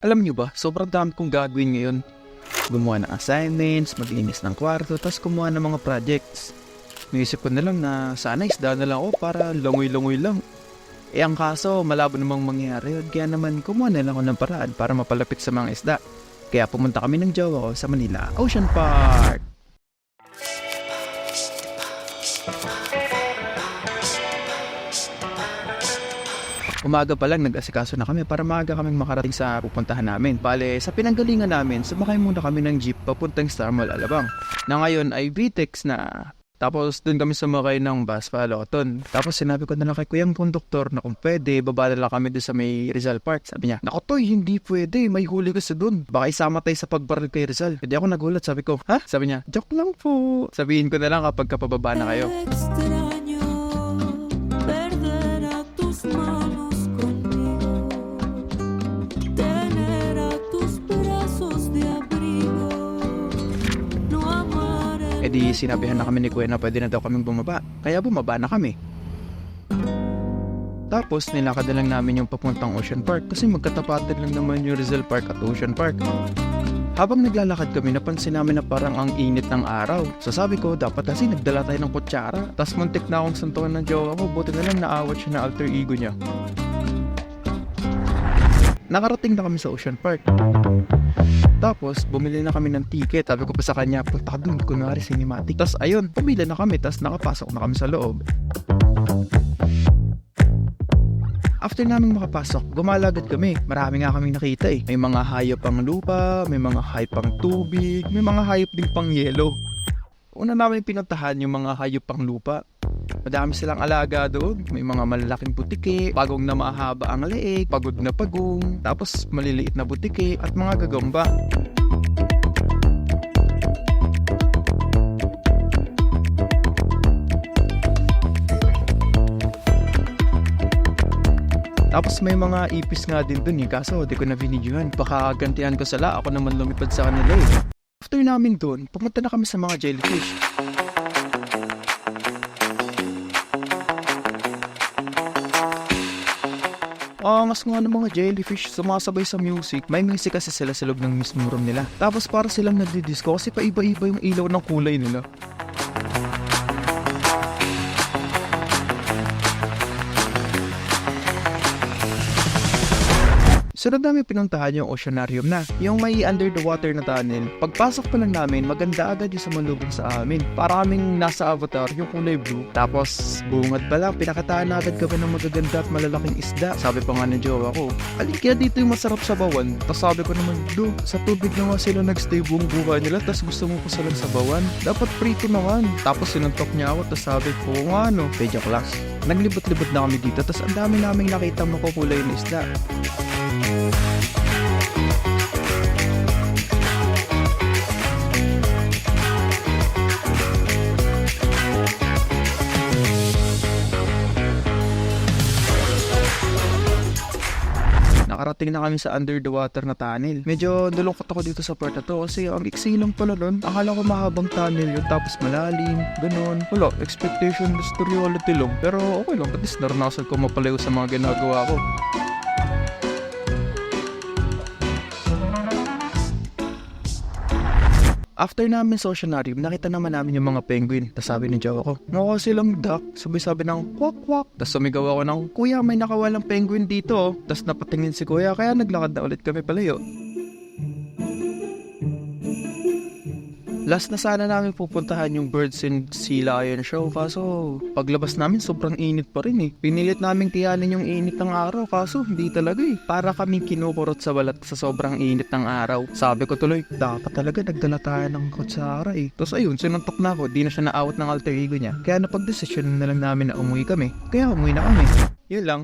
Alam niyo ba, sobrang dami kong gagawin ngayon. Gumawa ng assignments, maglinis ng kwarto, tapos kumuha ng mga projects. Naisip ko na lang na sana isda na lang ako para langoy-langoy lang. Ang kaso, malabo namang mangyari yun. Kaya naman, kumuha na lang ako ng paraan para mapalapit sa mga isda. Kaya pumunta kami ng jowa ko sa Manila Ocean Park. Umaga pa lang nag-asikaso na kami para maaga kaming makarating sa pupuntahan namin. Bale, sa pinanggalingan namin, sumakay muna kami ng jeep papuntang Star Mall, Alabang. Na ngayon ay VTEX na. Tapos dun kami sumakay ng bus pa Loton. Tapos sinabi ko na lang kay kuyang konduktor na kung pwede, baba na lang kami dun sa may Rizal Park. Sabi niya, "Naku Toy, hindi pwede, may huli kasi dun. Baka isama tayo sa pagbaril kay Rizal." Hindi ako nagulat, sabi ko, "Ha?" Sabi niya, "Joke lang po." Sabihin ko na lang kapag kapababa na kayo. Di sinabihan na kami ni Kuya na pwede na daw kaming bumaba. Kaya bumaba na kami. Tapos nilakad na lang namin yung papuntang Ocean Park kasi magkatapatan lang naman yung Rizal Park at Ocean Park. Habang naglalakad kami, napansin namin na parang ang init ng araw. So sabi ko, dapat kasi nagdala tayo ng kutsara. Tapos muntik na akong suntukan ng jowa ko, buti na lang naawat siya na alter ego niya. Nakarating na kami sa Ocean Park. Tapos, bumili na kami ng ticket. Sabi ko pa sa kanya, punta ka dun, kunwari cinematic. Tapos ayun, pumila na kami, tapos nakapasok na kami sa loob. After naming makapasok, gumalagad kami. Marami nga kaming nakita eh. May mga hayop pang lupa, may mga hayop pang tubig, may mga hayop din pang yelo. Una namin pinuntahan yung mga hayop pang lupa. Madami silang alaga doon. May mga malalaking butike, pagong na mahaba ang leeg, pagod na pagong, tapos maliliit na butike at mga gagamba. Tapos may mga ipis nga din dun eh, kaso di ko na binidyohan. Baka gantihan ko sila, ako naman lumipad sa kanila eh. After namin dun, pumunta na kami sa mga jellyfish. Angas nga ng mga jellyfish, sumasabay sa music. May music kasi sila sa loob ng mismong room nila. Tapos para silang nagdi-disco kasi paiba-iba yung ilaw ng kulay nila. Sunod namin pinuntahan yung oceanarium na, yung may under the water na tunnel. Pagpasok pa lang namin, maganda agad yung sumalubong sa amin. Para kaming nasa Avatar, yung kulay blue. Tapos, bungad pa lang, pinakataan na agad kami ng magaganda at malalaking isda. Sabi pa nga ng jowa ko, "Alin kaya dito yung masarap sa bawan?" Tapos sabi ko naman, "Do, sa tubig na nga sila nagstay buong buhay nila, tapos gusto mo pa silang sa bawan? Dapat prito naman." Tapos sinuntok niya ako, tapos sabi ko, "nga no, pedya class." Naglibot-libot na kami dito, tapos ang dami naming nakita makukulay na isda. Nakarating na kami sa under the water na tunnel. Medyo nalungkot ako dito sa part na to kasi ang iksi lang pala nun. Akala ko mahabang tunnel yun tapos malalim, ganun. Wala, expectation to reality lang. Pero okay lang, at least naranasan ko mapalayo sa mga ginagawa ko. After namin sa oceanarium, nakita naman namin yung mga penguin. Tapos sabi ni jowa ko, "Mukha silang duck." Sabi ng kwak kwak. Tapos sumigaw ako ng, "Kuya, may nakawalang penguin dito oh." Tapos napatingin si kuya, kaya naglakad na ulit kami palayo. Last na sana namin pupuntahan yung Birds and Sea Lion show, kaso paglabas namin sobrang init pa rin eh. Pinilit namin tiyanin yung init ng araw, kaso hindi talaga eh. Para kaming kinukurot sa balat sa sobrang init ng araw. Sabi ko tuloy, dapat talaga nagdala tayo ng kutsara eh. Tapos ayun, sinuntok na ako, di na siya naawat ng alter ego niya. Kaya napag-desisyon na lang namin na umuwi kami. Kaya umuwi na kami. Yun lang.